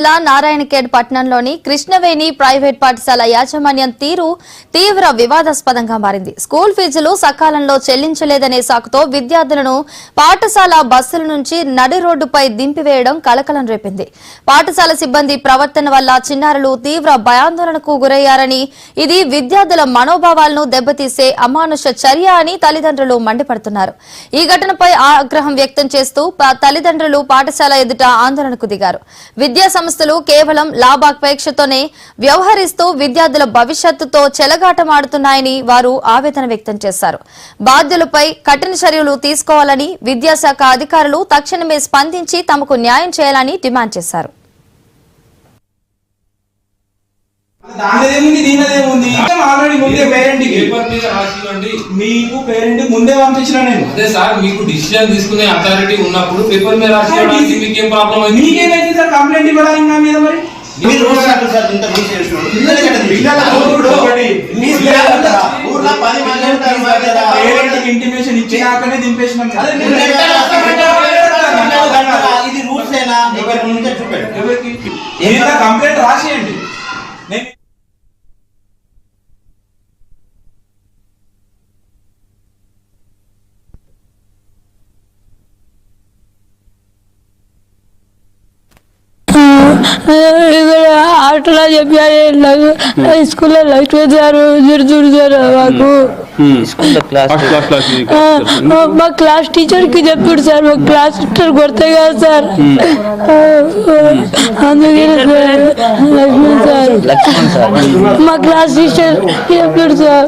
నారాయణఖేడ్ పట్టణంలోని కృష్ణవేణి ప్రైవేట్ పాఠశాల యాజమాన్యం తీరు తీవ్ర వివాదాస్పదంగా మారింది. స్కూల్ ఫీజులు సకాలంలో చెల్లించలేదనే సాకుతో విద్యార్థులను పాఠశాల బస్సుల నుంచి నడి రోడ్డుపై దింపివేయడం కలకలం రేపింది. పాఠశాల సిబ్బంది ప్రవర్తన వల్ల చిన్నారులు తీవ్ర భయాందోళనకు గురయ్యారని, ఇది విద్యార్థుల మనోభావాలను దెబ్బతీసే అమానుష చర్య అని తల్లిదండ్రులు మండిపడుతున్నారు. ఈ ఘటనపై ఆగ్రహం వ్యక్తం చేస్తూ తల్లిదండ్రులు పాఠశాల ఎదుట ఆందోళనకు దిగారు. విద్యా సంస్థలు కేవలం లాభాపేక్షతోనే వ్యవహరిస్తూ విద్యార్థుల భవిష్యత్తుతో చెలగాటమాడుతున్నాయని వారు ఆవేదన వ్యక్తం చేశారు. బాధ్యులపై కఠిన చర్యలు తీసుకోవాలని, విద్యాశాఖ అధికారులు తక్షణమే స్పందించి తమకు న్యాయం చేయాలని డిమాండ్ చేశారు. ముందే పంపించిన నేను అదే సార్, మీకు డిసిజన్ తీసుకునే అథారిటీ ఉన్నప్పుడు పేపర్ మీద రాసుకోవడానికి మీకేం ప్రాబ్లం అయింది? మీకేమైంది సార్ కంప్లైంట్ ఇవ్వడానికి నా మీద? మరి మీరు రోజు సార్ ఇంత ఇంటిమేషన్ ఇచ్చినాకనే దింపేసినాం. ఇది రూల్స్ అయినా కంప్లైంట్ రాసేయండి. అట్లా చెప్పారు స్కూల్లో లైట్ వేసారు, చూడతారు మాకు మా క్లాస్ టీచర్ కి చెప్పాడు సార్, మా క్లాస్ టీచర్ కొడితే కదా సార్, అందుకే లక్ష్మణ్ సార్ మా క్లాస్ టీచర్ చెప్పాడు సార్.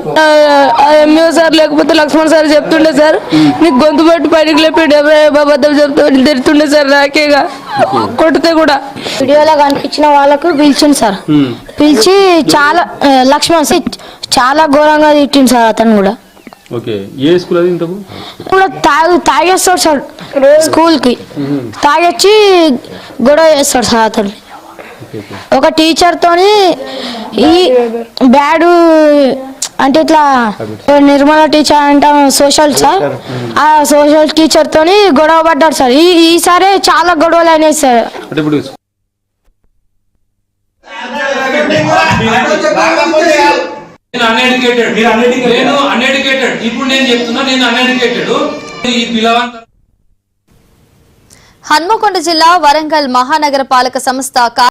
ఎంఏ సార్ లేకపోతే లక్ష్మణ్ సార్ చెప్తుండే సార్, నీకు గొంతు పట్టి బయటకు లేపాడు అబద్ధం చెప్తా తిడుతుండే సార్, నాకేగా కొడితే కూడా. వీడియోలో కనిపించిన వాళ్ళకు పిలిచింది సార్, పిలిచి చాలా లక్ష్మణ్ సార్ చాలా ఘోరంగా తిట్టింది సార్. అతను కూడా తాగేస్తాడు సార్, స్కూల్ కి తాగొచ్చి గొడవ చేస్తాడు సార్. అతను ఒక టీచర్ తోని ఈ బ్యాడ్ అంటే ఇట్లా నిర్మల టీచర్ అంటాం సోషల్ సార్, ఆ సోషల్ టీచర్ తోని గొడవ పడ్డాడు సార్. ఈసారి చాలా గొడవలు అయినాయి సార్. ఇప్పుడు నేను చెప్తున్నా, నేను అన్ఎడ్యుకేటెడ్. ఈ పిల్లవాడు హన్మకొండ జిల్లా వరంగల్ మహానగర పాలక సంస్థ